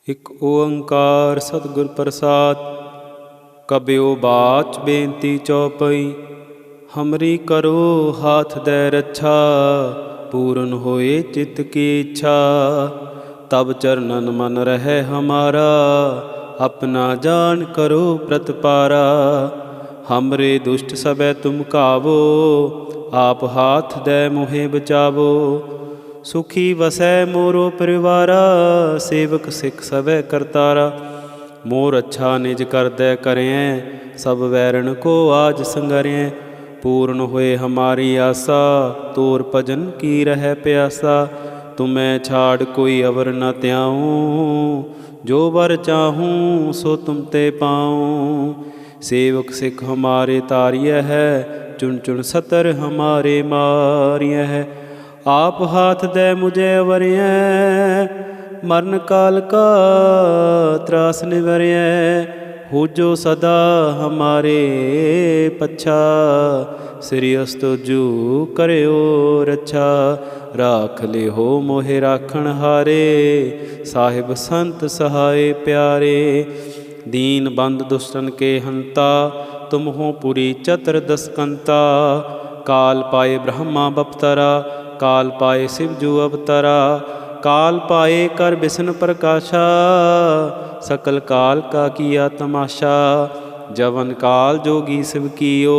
ਇਕ ਓੰਕਾਰ ਸਤਿਗੁਰ ਪ੍ਰਸਾਦ। ਕਬਿਓ ਬਾਚ ਬੇਨਤੀ ਚੌਪਈ, ਹਮਰੀ ਕਰੋ ਹਾਥ ਦੈ ਰੱਛਾ। ਪੂਰਨ ਹੋਏ ਚਿਤ ਕੀ ਇੱਛਾ, ਤਬ ਚਰਨਨ ਮਨ ਰਹਿ ਹਮਾਰਾ। ਆਪਣਾ ਜਾਨ ਕਰੋ ਪ੍ਰਤਪਾਰਾ, ਹਮਰੇ ਦੁਸ਼ਟ ਸਭੈ ਤੁਮ ਕਾਵੋ। ਆਪ ਹਾਥ ਦੈ ਮੋਹਿ ਬਚਾਵੋ, ਸੁਖੀ ਵਸੈ ਮੋਰੋ ਪਰਿਵਾਰਾ। ਸੇਵਕ ਸਿੱਖ ਸਭੈ ਕਰਤਾਰਾ, ਮੋਰ ਅੱਛਾ ਨਿਜ ਕਰਦੈ ਕਰਿਐ। ਸਭ ਵੈਰਣ ਕੋ ਆਜ ਸੰਗਰਿਐ, ਪੂਰਨ ਹੋਏ ਹਮਾਰੀ ਆਸਾ। ਤੋਰ ਭਜਨ ਕੀ ਰਹਿ ਪਿਆਸਾ, ਤੁਮੈ ਛਾੜ ਕੋਈ ਅਵਰ ਨ ਤਿਆਊ। ਜੋ ਵਰ ਚਾਹੂੰ ਸੋ ਤੁਮ ਤੇ ਪਾਊ। ਸੇਵਕ ਸਿੱਖ ਹਮਾਰੇ ਤਾਰਿਐ ਹੈ, ਚੁਣ ਚੁਣ ਸਤਰ ਹਮਾਰੇ ਮਾਰਿਐ ਹੈ। ਆਪ ਹਾਥ ਦੈ ਮੁਝੇ ਅਵਰਿਐ, ਮਰਨ ਕਾਲ ਕਾ ਤਰਾਸ ਨਿਵਰਿਐ। ਹੋਜੋ ਸਦਾ ਹਮਾਰੇ ਪੱਛਾ, ਸ੍ਰੀ ਅਸਤੁਜੂ ਕਰਿਓ ਰੱਛਾ। ਰਾਖ ਲਿਹੋ ਮੋਹਿ ਰਾਖਣ ਹਾਰੇ, ਸਾਹਿਬ ਸੰਤ ਸਹਾਏ ਪਿਆਰੇ। ਦੀਨ ਬੰਦ ਦੁਸ਼ਟਨ ਕੇ ਹੰਤਾ, ਤੁਮ ਹੋ ਪੁਰੀ ਚਤਰ ਦਸਕੰਤਾ। ਕਾਲ ਪਾਏ ਬ੍ਰਹਮਾ ਬਪਤਰਾ, ਕਾਲ ਪਾਏ शिव जू अवतरा। काल पाए कर बिसन प्रकाशा, सकल काल का किया तमाशा। जवन काल जोगी शिव कियो,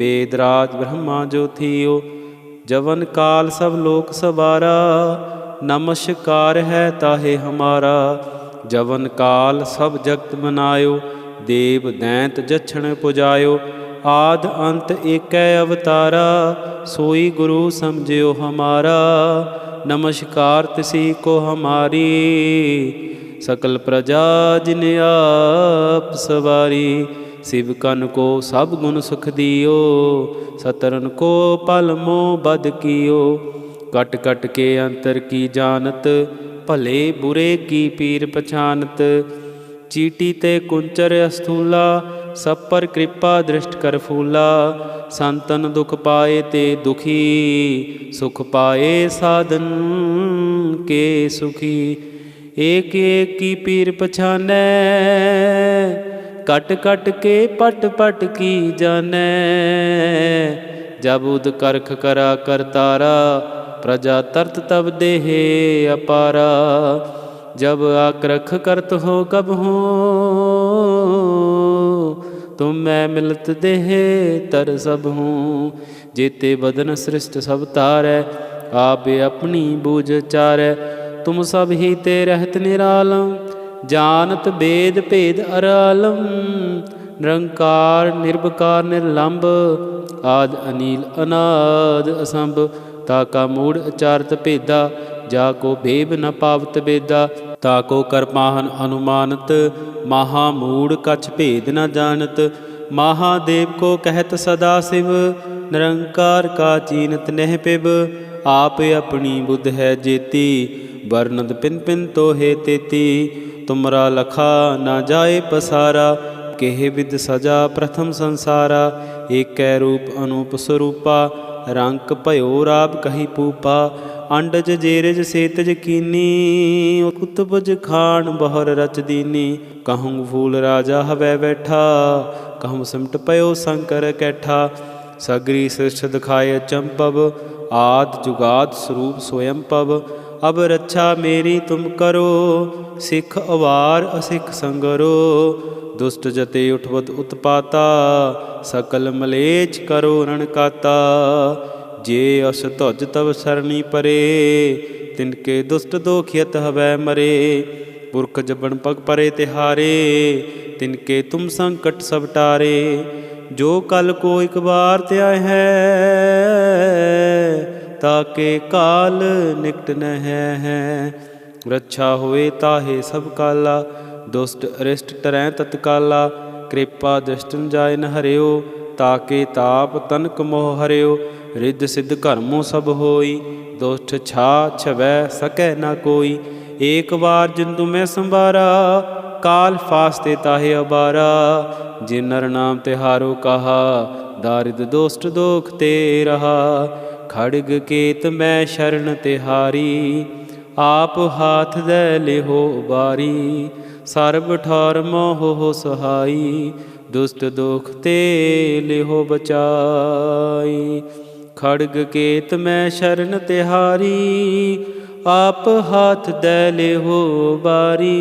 वेद राज ब्रह्मा जो थियो। जवन काल सब लोक सवारा, नमस्कार है ताहे हमारा। जवन काल सब जगत बनायो, देव दैंत जछण पुजायो। आद अंत एकै अवतारा, सोई गुरु समझियो हमारा। नमस्कार तिसी को हमारी, सकल प्रजा जिन आप सवारी। शिव कन को सब गुण सुख दियो, सतरन को पल मोह बद कियो। कट कट के अंतर की जानत, भले बुरे की पीर पछानत। चीटी ते कुंचर अस्थूला, सब पर कृपा दृष्ट कर फूला। संतन दुख पाए ते दुखी, सुख पाए साधन के सुखी। एक एक की पीर पछानै, कट कट के पट पट की जानै। जब उद करख करा करतारा, प्रजा तरत तब देहे अपारा। जब आक्रख करत हो कब हो, तुम मैं मिलत देह तर सब हूँ। जेते बदन सृष्ट सब तारै, आप अपनी बूझ चारै। तुम सब ही ते रहत निरालम, जानत वेद भेद अरालम। निरंकार निर्विकार निर्लंब, आद अनील अनाद असंभ। ताका मूढ़ अचारत भेदा, जाको भेब न पावत बेदा। ताको करपाहन अनुमानत, महामूढ़ कछ भेद न जानत। महादेव को कहत सदा शिव, निरंकार का चीनत नह पिब। आप अपनी बुद्ध है जेती, वर्णद पिन पिन तो है तेती। तुमरा लखा न जाए पसारा, केह विद सजा प्रथम संसारा। एकै रूप अनूप स्वरूपा, रंक भयो राब कही पूपा। अंडज जेरज सेतज कीनी, उत्तुपज खान बहुर रच दीनी। कहूँ फूल राजा हवै बैठा, कहूँ सिमट पयो शंकर कैठा। सगरी सृष्ट दिखाए चंपव, आद जुगाद स्वरूप स्वयं पव। अब रक्षा मेरी तुम करो, सिख अवार असिख संगरो। दुष्ट जते उठवत उत्पाता, सकल मलेच करो रणकाता। जे अस तुज तब सरणी परे, तिनके दुष्ट दोखियत हवै मरे। पुरख जबन पग परे तिहारे, तिनके तुम संकट सब टारे। जो कल को एक बार त्याय है, ताके काल निकट न है। रक्षा होए ताहे सब काला, दुष्ट अरिष्ट टरै तत्काला। कृपा दृष्टन जाय न हरियो, ताके ताप तनक मोह हरियो। रिद्ध सिद्ध कर्मों सब होई, दुष्ट छा छवै सकै न कोई। एक बार जिंदु में संवारा, काल फास्ते ताहे अबारा। जिन नर नाम तिहारो कहा, दारिद दोष्ट दोख ते रहा। खड़ग केत मैं शरण तिहारी, आप हाथ दे लेहो बारी, सर्ब ठौर मोह सहाई, दुष्ट दुख ते लेहो बचाई। खड़ग केत मैं शरण तिहारी, आप हाथ दे लेहो बारी,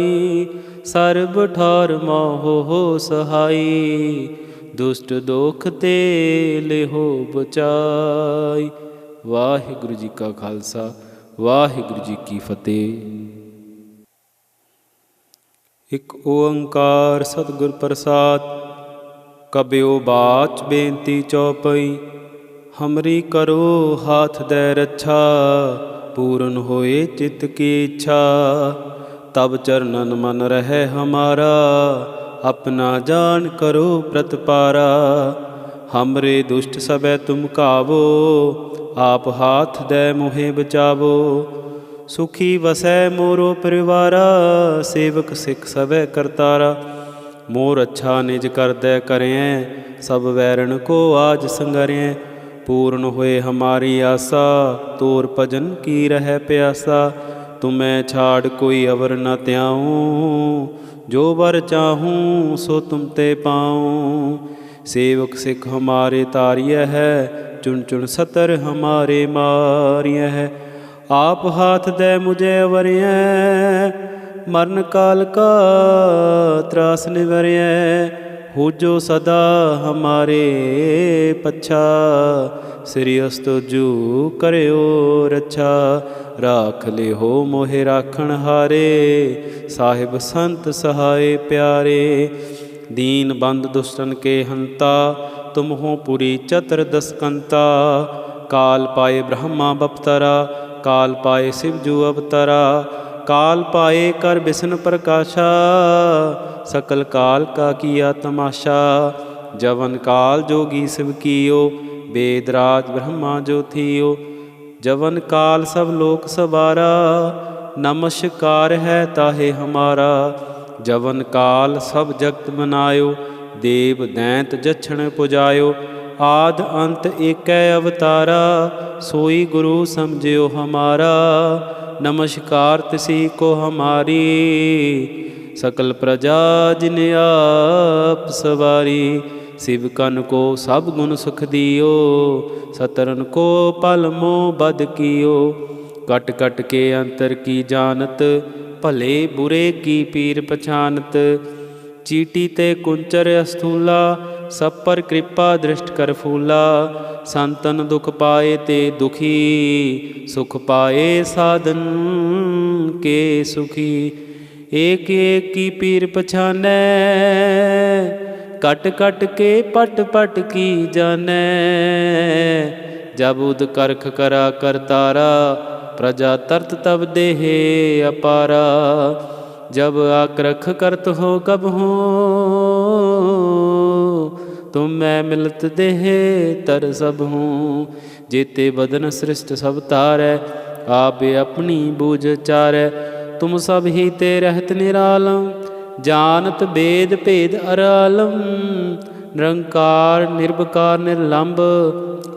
सर्ब ठौर मोह सहाई, दुष्ट दुख ते लेहो बचाई। वाहिगुरु जी का खालसा, वाहिगुरु जी की फतेह। एक ओंकार सतगुर प्रसाद। कबियो बाच बेनती चौपई, हमरी करो हाथ दे रक्षा, पूरन होए चित्त की इच्छा। तब चरणन मन रहे हमारा, अपना जान करो प्रतपारा। हमरे दुष्ट सबे तुम कावो, आप हाथ दे मोहे बचावो। सुखी वसै मोरो परिवारा, सेवक सिख सबे करतारा। मोर अच्छा निज कर दे करें, सब वैरण को आज संगरें। पूर्ण हुए हमारी आशा, तोर भजन की रह प्यासा। तुम्हें छाड़ कोई अवर न त्याऊँ, जो वर चाहूँ सो तुम ते पाऊँ। सेवक सिख हमारे तारिय है, चुन चुन सतर हमारे मारिय है। आप हाथ दे मुझे अवरिय, मरण काल का त्रास निवरिय। हो जो सदा हमारे पच्छा, श्री अस्तुजु करियो रक्षा। राख ले हो मोहे राखण हारे, साहिब संत सहाय प्यारे। दीन बंद दुष्टन के हंता, तुम हो पुरी चतुर्दश कंता। काल पाए ब्रह्मा बपतरा, काल पाए शिवजू अवतरा। काल पाए कर बिसन प्रकाशा, सकल काल का किया तमाशा। जवन काल जोगी शिव कियो, वेदराज ब्रह्मा जो थियो। जवन काल सब लोक सवारा, नमस्कार है ताहे हमारा। जवन काल सब जगत बनायो, देव दैंत जछण पुजायो। आद अंत एकै अवतारा, सोई गुरु समझियो हमारा। नमस्कार तिसी को हमारी, सकल प्रजा जिन आप सवारी। शिव कन को सब गुण सुख दियो, सतरन को पल मोह बद कियो। कट कट के अंतर की जानत, भले बुरे की पीर पछानत। चीटी ते कुंचर अस्थूला, सब पर कृपा दृष्ट कर फूला। संतन दुख पाए ते दुखी, सुख पाए साधन के सुखी। एक एक की पीर पछानै, कट कट के पट पट की जानै। जब उद करख करा करतारा, प्रजा तरत तब देहे अपारा। जब आक्रख करत हो कब हो, तुम मैं मिलत देहे तर सब हूँ। जेते बदन सृष्ट सब तारै, आप अपनी बूझ चारै। तुम सब ही ते रहत निरालम, जानत वेद भेद अरालम। निरंकार निर्विकार निर्लंब,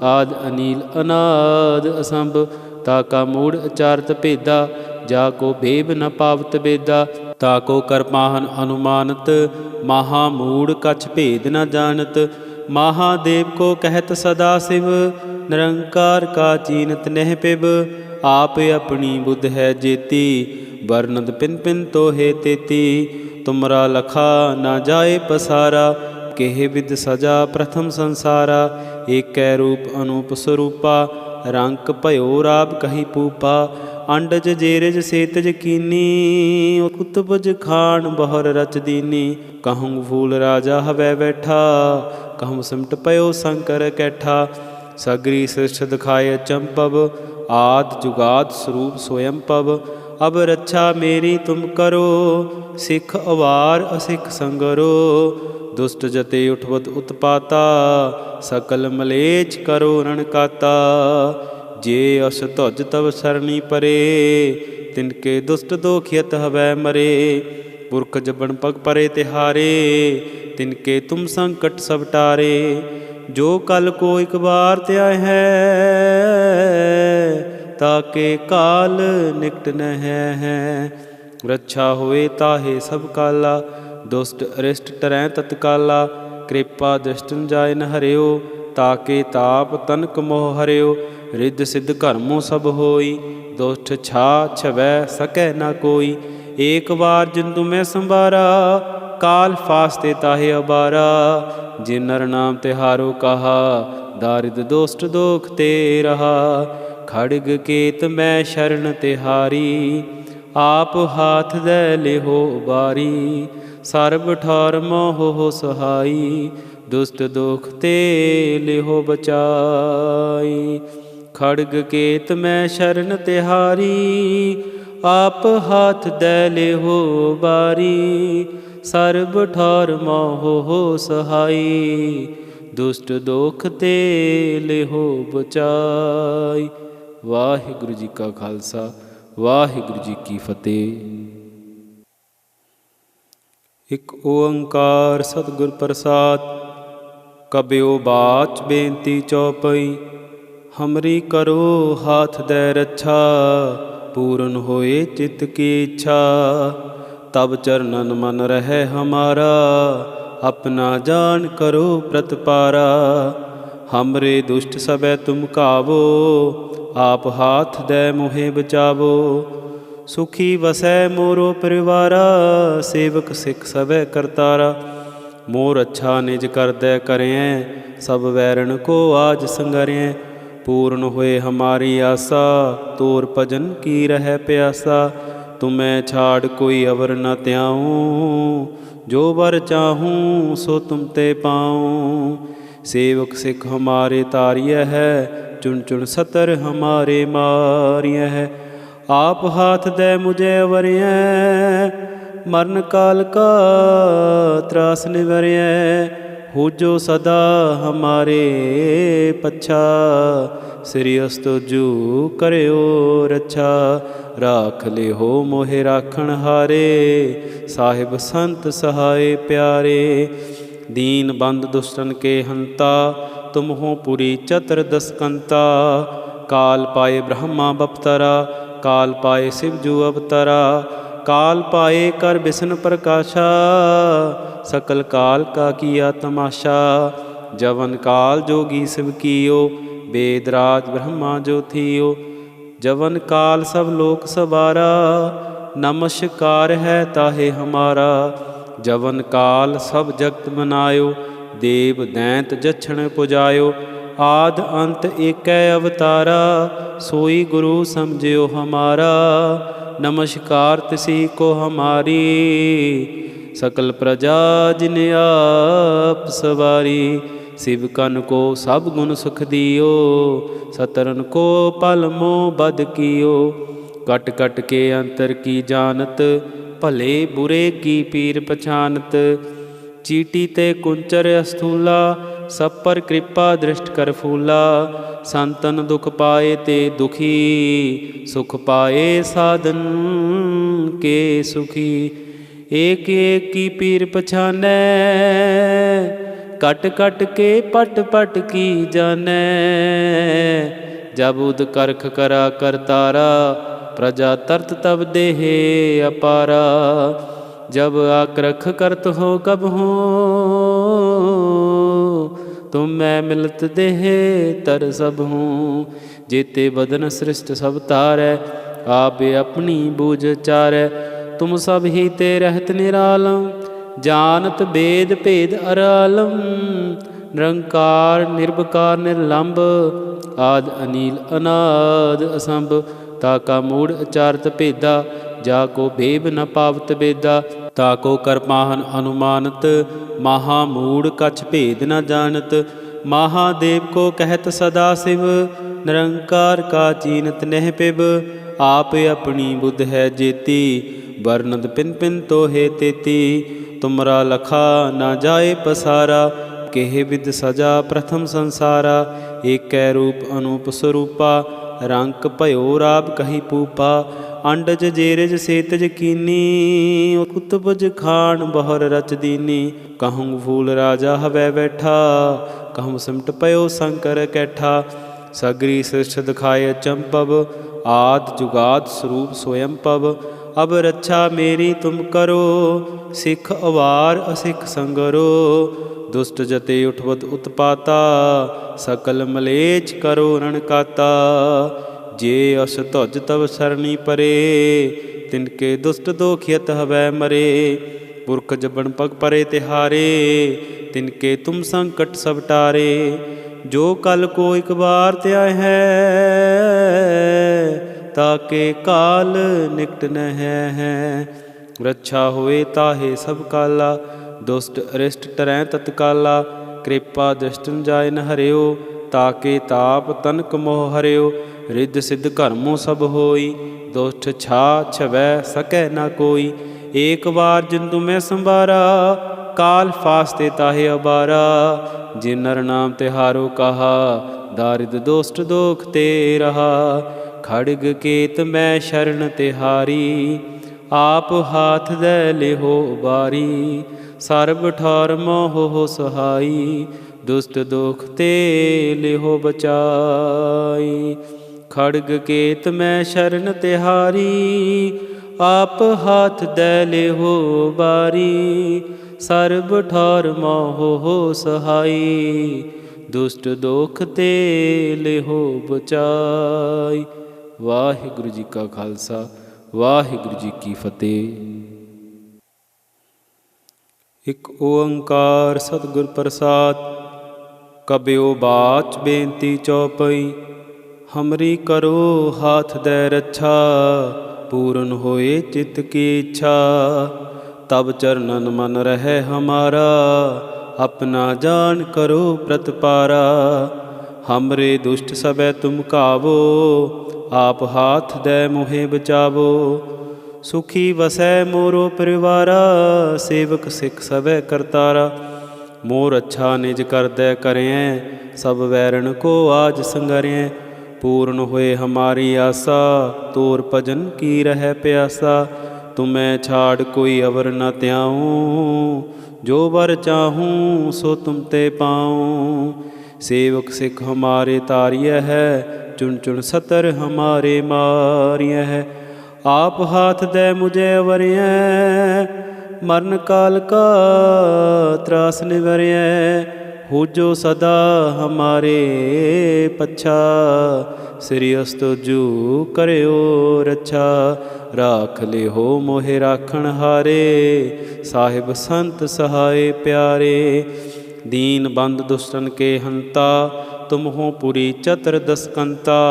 आद अनील अनाद असंभ। ताका मूढ़ अचारत भेदा, जाको भेब न पावत बेदा। ताको करपाहन अनुमानत, महामूढ़ कछ भेद न जानत। महादेव को कहत सदा शिव, निरंकार का चीनत नह पिब। आप अपनी बुद्ध है जेती, वर्णद पिन पिन तो हे तेती। तुमरा लखा न जाए पसारा, केह विद सजा प्रथम संसारा। एकै रूप अनूप स्वरूपा, रंक भयो राब कही पूपा। अंडज जेरज सेतज कीनी, उत्पज खान बहर रच दीनी। कहूँ फूल राजा हवै बैठा, कहूँ सिमट पयो शंकर कैठा। सगरी सृष्ट दिखाए चंपव, आद जुगाद स्वरूप स्वयं पव। अब रक्षा मेरी तुम करो, सिख अवार असिख संगरो। दुष्ट जते उठवत उत्पाता, सकल मलेच करो रणकाता। जे अस तुज तब सरणी परे, तिनके दुष्ट दोखियत हवै मरे। पुरख जबन पग परे तिहारे, तिनके तुम संकट सब टारे। जो कल को एक बार त्याय है, ताके काल निकट न है। रक्षा होए ताहे सब काला, दुष्ट अरिष्ट टरै तत्काला। कृपा दृष्टन जाय न हरियो, ताके ताप तनक मोह हरियो। रिद्ध सिद्ध कर्मों सब होई, दुष्ट छा छवै सकै न कोई। एक बार जिंदु मैं संबारा, काल फास्ते ताहे अबारा। जिन नर नाम तिहारो कहा, दारिद दोष्ट दोख ते रहा। खड़ग केत मैं शरण तिहारी, आप हाथ दे लेहो बारी। सर्ब ठौर मोह सहाई, दुष्ट दोख ते लेहो बचाई। खड़ग केत मैं शरण तिहारी, आप हाथ दे लेहो बारी। सर्ब ठौर मोह सहाई, दुष्ट दोख ते लेहो बचाई। वाहिगुरु जी का खालसा, वाहिगुरु जी की फतेह। एक ओंकार सतगुर प्रसाद। कबियो बाच बेनती चौपई, हमरी करो हाथ दे रक्षा। पूरन होए चित्त की इच्छा, तब चरणन मन रहे हमारा। अपना जान करो प्रतपारा, हमरे दुष्ट सबे तुम कावो। आप हाथ दे मोहे बचावो, सुखी वसै मोरो परिवारा। सेवक सिख सबे करतारा, मोर अच्छा निज कर दे करें। सब वैरण को आज संगरें, पूर्ण हुए हमारी आशा। तोर भजन की रह प्यासा, तुम्हें छाड़ कोई अवर न त्याऊँ। जो वर चाहूँ सो तुम ते पाऊँ। सेवक सिख हमारे तारिय है, चुन चुन सतर हमारे मारिय है। आप हाथ दे मुझे अवरिय, मरण काल का त्रास निवरिय। हो जो सदा हमारे पच्छा, श्री अस्तुजु करियो रक्षा। राख ले हो मोहे राखण हारे, साहिब संत सहाय प्यारे। दीन बंद दुष्टन के हंता, तुम हो पुरी चतुर्दश कंता। काल पाए ब्रह्मा बपतरा, काल पाए शिवजू अवतरा। काल पाए कर बिसन प्रकाशा, सकल काल का किया तमाशा। जवन काल जोगी शिव कियो, वेदराज ब्रह्मा जो थियो। जवन काल सब लोक सवारा, नमस्कार है ताहे हमारा। जवन काल सब जगत बनायो, देव दैंत जछण पुजायो। आद अंत एकै अवतारा, सोई गुरु समझियो हमारा। नमस्कार तिसी को हमारी, सकल प्रजा जिन आप सवारी। शिव कन को सब गुण सुख दियो, सतरन को पल मोह बद कियो। कट कट के अंतर की जानत, भले बुरे की पीर पछानत। चीटी ते कुंचर अस्थूला, सब पर कृपा दृष्ट कर फूला। संतन दुख पाए ते दुखी, सुख पाए साधन के सुखी। एक एक की पीर पछानै, कट कट के पट पट की जानै। जब उद करख करा करतारा, प्रजा तरत तब देहे अपारा। जब आक्रख करत हो कब हो, तुम मैं मिलत देहे तर सब हूँ। जेते बदन सृष्ट सब तारै, आपे अपनी बूझ चारै। तुम सब ही ते रहत निरालम, जानत वेद भेद अरालम। निरंकार निर्विकार निर्लंब, आद अनील अनाद असंभ। ताका मूढ़ अचारत भेदा, जाको भेब न पावत बेदा। ताको करपाहन अनुमानत, महामूढ़ कछ भेद न जानत। महादेव को कहत सदा शिव, निरंकार का चीनत नह पिब। आप अपनी बुद्ध है जेती, वर्णद पिन पिन तो हे तेती। तुमरा लखा न जाए पसारा, केह विद सजा प्रथम संसारा। एकै रूप अनूप स्वरूपा, रंक भयो राब कही पूपा। अंडज जेरज सेतज कीनी, उत्पज खान बहुर रच दीनी। कहूँ फूल राजा हवै बैठा, कहूँ सिमट पयो शंकर कैठा। सगरी सृष्ट दिखाए चंपव, आद जुगाद स्वरूप स्वयं पव। अब रक्षा मेरी तुम करो, सिख अवार असिख संगरो। दुष्ट जते उठवत उत्पाता, सकल मलेच करो रण काता। जे अस तुज तव सरणी परे, तिनके दुष्ट दोखियत हवै मरे। पुरख जबन पग परे तिहारे, तिनके तुम संकट सब टारे। जो कल को एक बार त्याय है, ताके काल निकट न है। रक्षा होए ताहे सब काला, दुष्ट अरिष्ट टरै तत्काला। कृपा दृष्टन जाय न हरियो, ताके ताप तनक मोह हरियो। रिद्ध सिद्ध कर्मों सब होई, दुष्ट छा छवै सकै न कोई। एक बार जिंदु मैं संवारा, काल फास्ते ताहे अबारा। जिन नर नाम तिहारो कहा, दारिद दुष्ट दोख ते रहा। खड़ग केत मैं शरण तिहारी, आप हाथ दे लेहो बारी। सर्ब ठौर मोह सहाई, दुष्ट दोख ते लेहो बचाई। खड़ग केत मैं शरण तिहारी, आप हाथ दे लेहो बारी। सर्ब ठौर मोह सहाई, दुष्ट दोख ते लेहो बचाई। वाहिगुरु जी का खालसा, वाहिगुरु जी की फतेह। एक ओंकार सतगुर प्रसाद। कबियो बाच बेनती चौपई, हमरी करो हाथ दे रक्षा। पूरन होए चित्त की इच्छा, तब चरणन मन रहे हमारा। अपना जान करो प्रतपारा, हमरे दुष्ट सबे तुम कावो। आप हाथ दे मोहे बचावो, सुखी वसै मोरो परिवारा। सेवक सिख सबे करतारा, मोर अच्छा निज कर दे करें। सब वैरण को आज संगरें, पूर्ण हुए हमारी आशा। तोर भजन की रह प्यासा, तुम्हें छाड़ कोई अवर न त्याऊँ। जो वर चाहूँ सो तुम ते पाऊँ। सेवक सिख हमारे तारिय है, चुन चुन सतर हमारे मारिय है। आप हाथ दे मुझे अवरिय, मरण काल का त्रास निवरिय। हो जो सदा हमारे पच्छा, श्री अस्तुजु करियो रक्षा। राख ले हो मोहे राखण हारे, साहिब संत सहाय प्यारे। दीन बंद दुष्टन के हंता, तुम हो पुरी चतुर्दश कंता।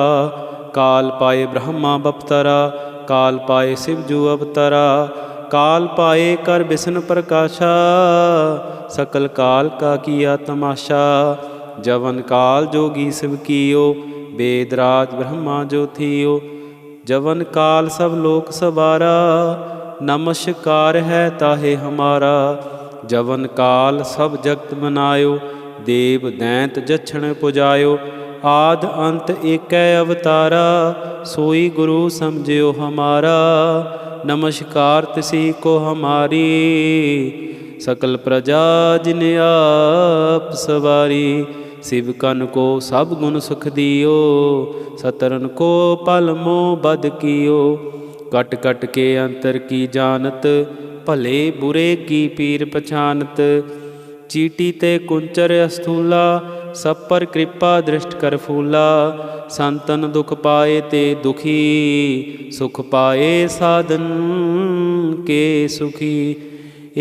काल पाए ब्रह्मा बपतरा, काल पाए शिवजू अवतरा। काल पाए कर विष्णु प्रकाशा, सकल काल का किया तमाशा। जवन काल जोगी शिव कियो, वेदराज ब्रह्मा जो थियो। जवन काल सब लोक सवारा, नमस्कार है ताहे हमारा। जवन काल सब जगत बनायो, देव दैंत जछण पुजायो। आद अंत एकै अवतारा, सोई गुरु समझियो हमारा। नमस्कार तिसी को हमारी, सकल प्रजा जिन आप सवारी। शिव कन को सब गुण सुख दियो, सतरन को पल मोह बद कियो। कट कट के अंतर की जानत, भले बुरे की पीर पछानत। चीटी ते कुंचर अस्थूला, सब पर कृपा दृष्ट कर फूला। संतन दुख पाए ते दुखी, सुख पाए साधन के सुखी।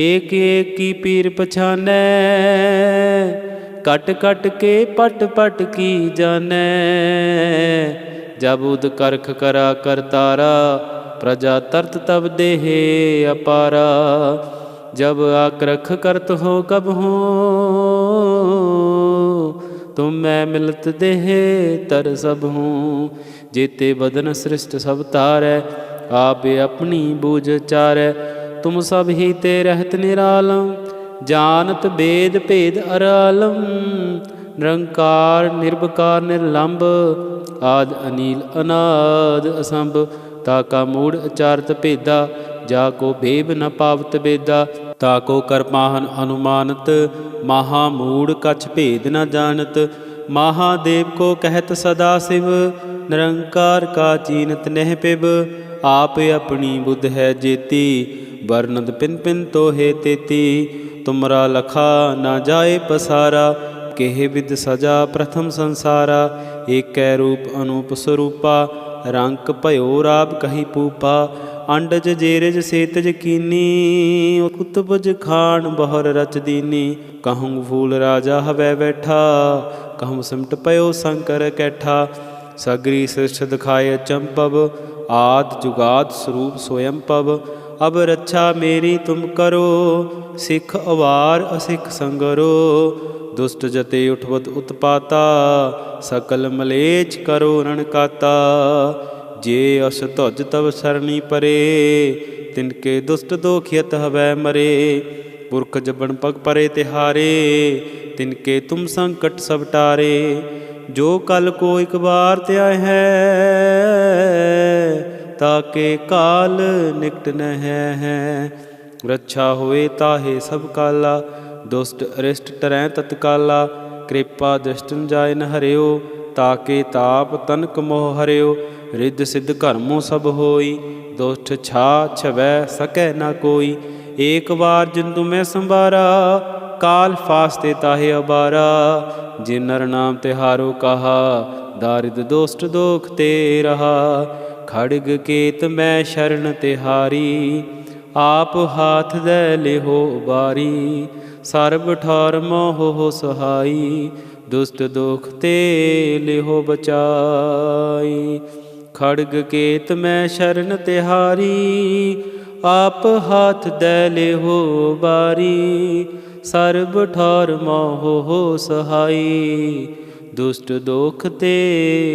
एक एक की पीर पछानै, कट कट के पट पट की जानै। जब उद करख करा करतारा, प्रजा तरत तब देहे अपारा। जब आक्रख करत हो कब हो, तुम मैं मिलत देह तर सब हूँ। जेते बदन सृष्ट सब तारै, आप अपनी बूझ चारै। तुम सब ही ते रहत निरालम, जानत वेद भेद अरालम। निरंकार निर्विकार निर्लंब, आद अनील अनाद असंभ। ताका मूढ़ अचारत भेदा, जाको भेब न पावत बेदा। ताको करपाहन अनुमानत, महामूढ़ कछ भेद न जानत। महादेव को कहत सदा शिव, निरंकार का चीनत नह पिब। आप अपनी बुद्ध है जेती, वर्णद पिन पिन तो हे तेती। तुमरा लखा ना जाए पसारा, केह विद सजा प्रथम संसारा। एक रूप अनूप स्वरूपा, रंक भयो राब कही पूपा। अंडज जेरज सेतज कीनी, उत्तबज खान बहुर रच दीनी। कहूँ फूल राजा हवै बैठा, कहूँ सिमट पयो शंकर कैठा। सगरी सृष्ट दिखाए चंपव, आद जुगाद स्वरूप स्वयं पव। अब रक्षा मेरी तुम करो, सिख अवार असिख संगरो। दुष्ट जते उठवत उत्पाता, सकल मलेच करो रणकाता। जे अस तुज तव सरणी परे, तिनके दुष्ट दोखियत हवै मरे। पुरख जबन पग परे तिहारे, तिनके तुम संकट सब टारे। जो कल को एक बार त्याय है, ताके काल निकट न है। रक्षा होए ताहे सब काला, दुष्ट अरिष्ट टरै तत्काला। कृपा दृष्टन जाय न हरियो, ताके ताप तनक मोह हरियो। रिद्ध सिद्ध कर्मों सब होई, दुष्ट छा छवै सकै न कोई। एक बार जिन तुम्हें संवारा, काल फास्ते ताहे अबारा। जिन नर नाम तिहारो कहा, दारिद दोष्ट दोख ते रहा। खड़ग केत मैं शरण तिहारी, आप हाथ दे लेहो बारी। सर्ब ठौर मोह सहाई, दुष्ट दोख ते लेहो बचाई। खड़ग केत मैं शरण तिहारी, आप हाथ दे लेहो बारी। सर्ब ठौर मोह सहाई, दुष्ट दोख ते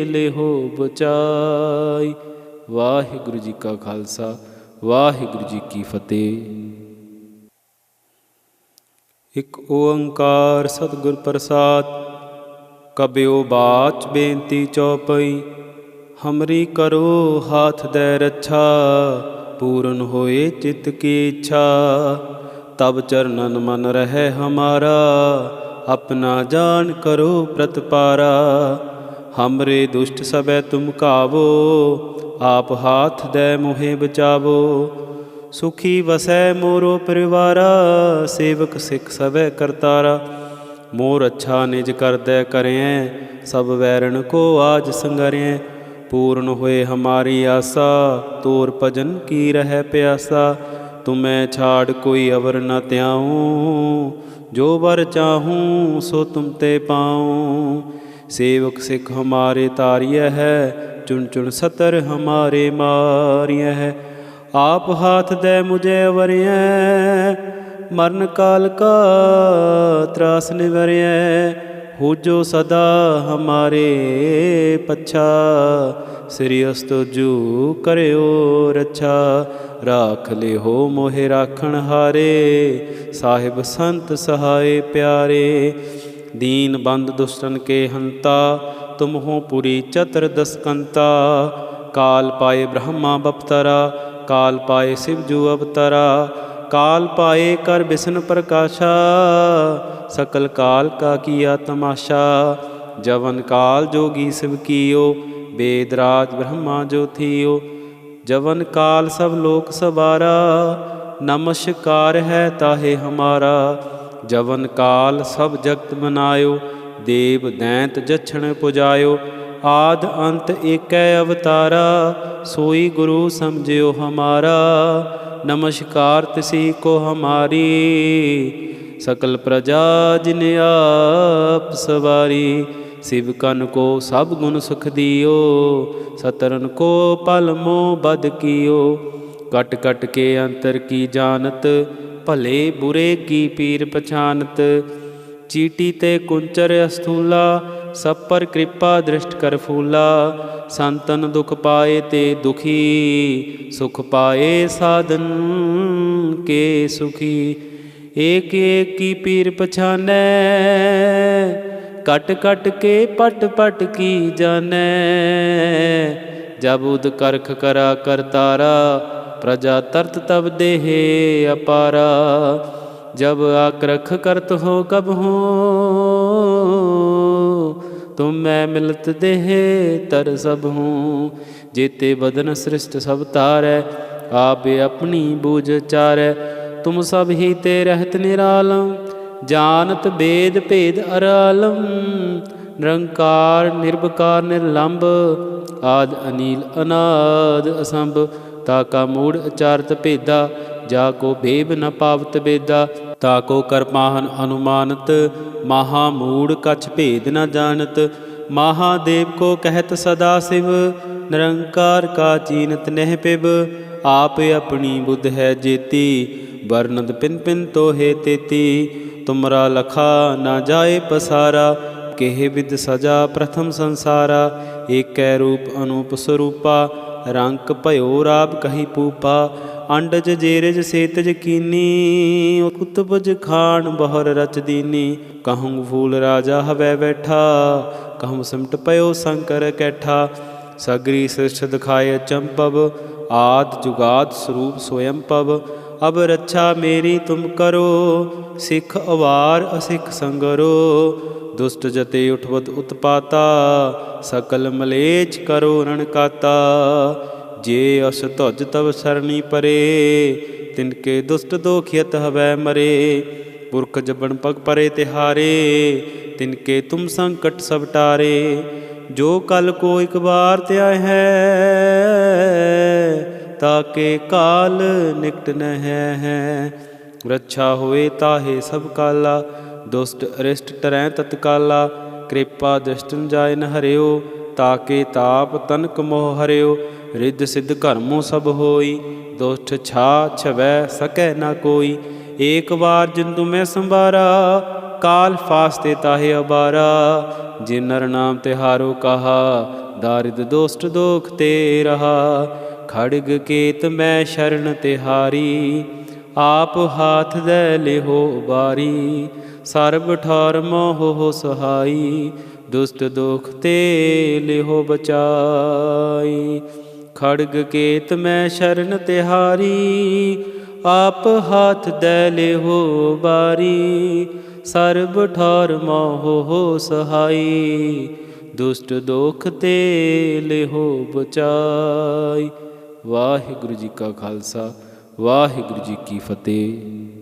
लेहो बचाई। वाहिगुरु जी का खालसा, वाहिगुरु जी की फतेह। एक ओंकार सतगुर प्रसाद, कबियो बाच बेनती चौपई। हमरी करो हाथ दे रक्षा, पूरन होए चित्त की इच्छा। तब चरणन मन रहे हमारा, अपना जान करो प्रतपारा। हमरे दुष्ट सबे तुम कावो, आप हाथ दे मुहे बचावो। सुखी वसै मोरो परिवारा, सेवक सिख सबे करतारा। मोर अच्छा निज कर दे करें, सब वैरण को आज संगरें। पूर्ण हुए हमारी आशा, तोर भजन की रह प्यासा। तुम्हें छाड़ कोई अवर न त्याऊँ, जो वर चाहूँ सो तुम ते पाऊँ। सेवक सिख हमारे तारिय है, चुन चुन सतर हमारे मारिय है। आप हाथ दे मुझे अवरिय, मरण काल का त्रास निवरिय। हो जो सदा हमारे पच्छा, श्री अस्तुजु करियो रक्षा। राख ले हो मोहे राखण हारे, साहिब संत सहाय प्यारे। दीन बंद दुष्टन के हंता, तुम हो पुरी चतर दसकंता। काल पाए ब्रह्मा बपतरा, काल पाए शिवजू अवतरा। काल पाए कर बिसन प्रकाशा, सकल काल का किया तमाशा। जवन काल जोगी शिव कियो, वेदराज ब्रह्मा जो थियो। जवन काल सब लोक सवारा, नमस्कार है ताहे हमारा। जवन काल सब जगत बनायो, देव दैंत जछण पुजायो। आद अंत एकै अवतारा, सोई गुरु समझियो हमारा। नमस्कार तिसी को हमारी, सकल प्रजा जिन आप सवारी। शिव कन को सब गुण सुख दियो, सतरन को पल मोह बद कियो। कट कट के अंतर की जानत, भले बुरे की पीर पछानत। चीटी ते कुंचर अस्थूला, सब पर कृपा दृष्ट कर फूला। संतन दुख पाए ते दुखी, सुख पाए साधन के सुखी। एक एक की पीर पछानै, कट कट के पट पट की जानै। जब उद करख करा करतारा, प्रजा तरत तब देहे अपारा। जब आक्रख करत हो कब हो, तुम मैं मिलत देह तर सब हूँ। जेते बदन सृष्ट सब तारै, आपे अपनी बूझ चारै। तुम सब ही ते रहत निरालम, जानत वेद भेद अरालम। निरंकार निर्विकार निर्लंब, आद अनील अनाद असंभ। ताका मूढ़ अचारत भेदा, जाको भेब न पावत बेदा। ताको करपाहन अनुमानत, महामूढ़ कछ भेद न जानत। महादेव को कहत सदा शिव, निरंकार का चीनत नह पिब। आप अपनी बुद्ध है जेती, वर्णद पिन पिन तो हे तेती। तुमरा लखा ना जाए पसारा, केह विद सजा प्रथम संसारा। एक रूप अनूप स्वरूपा, रंक भयो राब कही पूपा। अंडज जेरज सेतज कीनी, उत्पज खान बहुर रच दीनी। कहूँ फूल राजा हवै बैठा, कहूँ सिमट पयो शंकर कैठा। सगरी सृष्ट दिखाए चंपव, आद जुगाद स्वरूप स्वयं पव। अब रक्षा मेरी तुम करो, सिख अवार असिख संगरो। दुष्ट जते उठवत उत्पाता, सकल मलेच करो रणकाता। जे अस तुज तव सरणी परे, तिनके दुष्ट दोखियत हवै मरे। पुरख जबन पग परे तिहारे, तिनके तुम संकट सब टारे। जो कल को एक बार त्याय है, ताके काल निकट न है। रक्षा होए ताहे सब काला, दुष्ट अरिष्ट टरै तत्काला। कृपा दृष्टन जाय न हरियो, ताके ताप तनक मोह हरियो। रिद्ध सिद्ध कर्मों सब होई, दुष्ट छा छवै सकै न कोई। एक बार जिंदु में संवारा, काल फास्ते ताहे अबारा। जिन नर नाम तिहारो कहा, दारिद दोष्ट दोख ते रहा। खड़ग केत मैं शरण तिहारी, आप हाथ दे लेहो बारी। सर्ब ठौर मोह सहाई, दुष्ट दोख ते लेहो बचाई। खड़ग केत मैं शरण तिहारी, आप हाथ दे लेहो बारी। सर्ब ठौर मोह सहाई, दुष्ट दोख ते लेहो बचाई। वाहिगुरु जी का खालसा, वाहिगुरु जी की फतेह।